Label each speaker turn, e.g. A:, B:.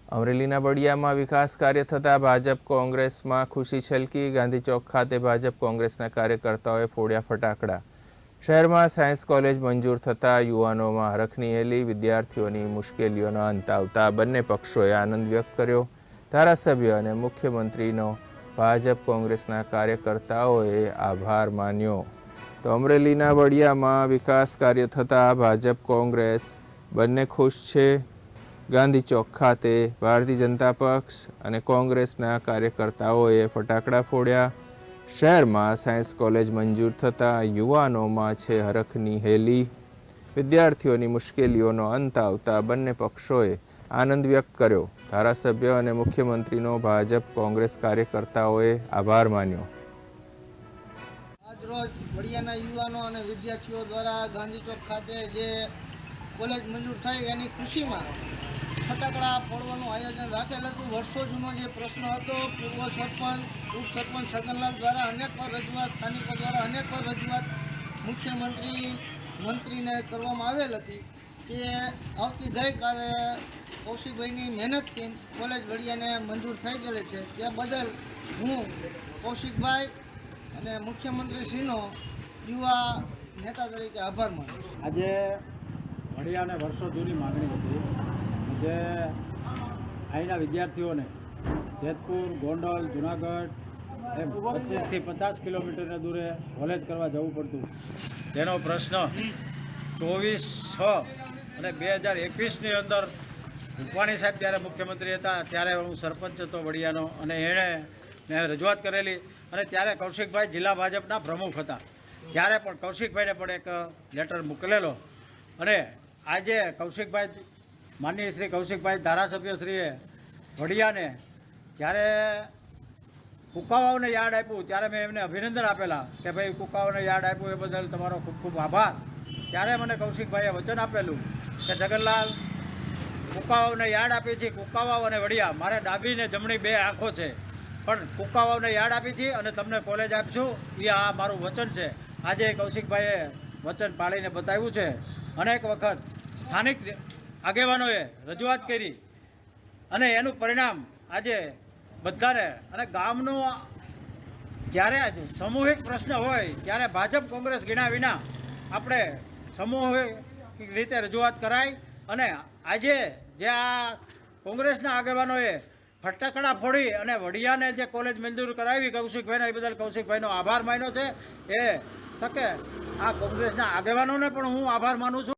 A: અમરેલીના બળિયામાં વિકાસ કાર્ય થતાં ભાજપ કોંગ્રેસમાં ખુશી છલકી। ગાંધી ચોક ખાતે ભાજપ કોંગ્રેસના કાર્યકર્તાઓએ ફોડ્યા ફટાકડા। શહેરમાં સાયન્સ કોલેજ મંજૂર થતાં યુવાનોમાં હરખની હેલી। વિદ્યાર્થીઓની મુશ્કેલીઓનો અંત આવતા બંને પક્ષોએ આનંદ વ્યક્ત કર્યો। ધારાસભ્ય અને મુખ્યમંત્રીનો ભાજપ કોંગ્રેસના કાર્યકર્તાઓએ આભાર માન્યો। તો અમરેલીના બળિયામાં વિકાસ કાર્ય થતાં ભાજપ કોંગ્રેસ બંને ખુશ છે। ગાંધી ચોક ખાતે ભારતીય જનતા પક્ષ અને કોંગ્રેસના કાર્યકર્તાઓએ ફટાકડા ફોડ્યા। શહેરમાં સાયન્સ કોલેજ મંજૂર થતાં યુવાનોમાં છે હરખની હેલી। વિદ્યાર્થીઓની મુશ્કેલીઓનો અંત આવતા બંને પક્ષોએ આનંદ વ્યક્ત કર્યો। ધારાસભ્ય અને મુખ્યમંત્રીનો ભાજપ કોંગ્રેસ કાર્યકર્તાઓએ આભાર માન્યો।
B: આજરોજ બળિયાના યુવાનો અને વિદ્યાર્થીઓ દ્વારા ગાંધી ચોક ખાતે જે કોલેજ મંજૂર થઈ એની ખુશીમાં ફટાકડા ફોડવાનું આયોજન રાખેલ હતું। વર્ષો જૂનો જે પ્રશ્ન હતો, પૂર્વ સરપંચ છગનલાલ દ્વારા અનેકવાર રજૂઆત, સ્થાનિકો દ્વારા અનેકવાર રજૂઆત મંત્રીને કરવામાં આવેલ હતી કે આવતી ગઈકાલે કૌશિકભાઈની મહેનતથી કોલેજ બળિયાને મંજૂર થઈ ગયેલી છે। તે બદલ હું કૌશિકભાઈ અને મુખ્યમંત્રીશ્રીનો યુવા નેતા તરીકે આભાર માનું છું।
C: આજે બળિયાને વર્ષો જૂની માગણી હતી જે અહીંના વિદ્યાર્થીઓને જેતપુર, ગોંડલ, જુનાગઢ એમ 25થી 50 કિલોમીટરના દૂરે કોલેજ કરવા જવું પડતું। તેનો પ્રશ્ન 24/6 અને 2021ની અંદર રૂપાણી સાહેબ ત્યારે મુખ્યમંત્રી હતા, ત્યારે હું સરપંચ હતો બળિયાનો, અને એણે મેં રજૂઆત કરેલી અને ત્યારે કૌશિકભાઈ જિલ્લા ભાજપના પ્રમુખ હતા। ત્યારે પણ કૌશિકભાઈને પણ એક લેટર મોકલેલો અને આજે માનનીય શ્રી કૌશિકભાઈ ધારાસભ્યશ્રીએ વડિયાને જ્યારે કુકાવાઓને યાદ આપ્યું ત્યારે મેં એમને અભિનંદન આપેલા કે ભાઈ કુકાવાઓને યાદ આપ્યું એ બદલ તમારો ખૂબ ખૂબ આભાર। ત્યારે મને કૌશિકભાઈએ વચન આપેલું કે જગનલાલ, કુકાવાઓને યાદ આપી છે, કુકાવાઓ અને વડિયા મારે ડાબી ને જમણી બે આંખો છે, પણ કુકાવાઓને યાદ આપી છે અને તમને કોલેજ આપશું એ આ મારું વચન છે। આજે કૌશિકભાઈએ વચન પાળીને બતાવ્યું છે। અનેક વખત સ્થાનિક આગેવાનોએ રજૂઆત કરી અને એનું પરિણામ આજે બધાને, અને ગામનું જ્યારે સામૂહિક પ્રશ્ન હોય ત્યારે ભાજપ કોંગ્રેસ ગણ્યા વિના આપણે સામૂહિક રીતે રજૂઆત કરાય। અને આજે જે આ કોંગ્રેસના આગેવાનોએ ફટાકડા ફોડી અને વડિયાને જે કોલેજ મંજૂર કરાવી કૌશિકભાઈના, એ બદલ કૌશિકભાઈનો આભાર માન્યો છે। એ તકે આ કોંગ્રેસના આગેવાનોને પણ હું આભાર માનું છું।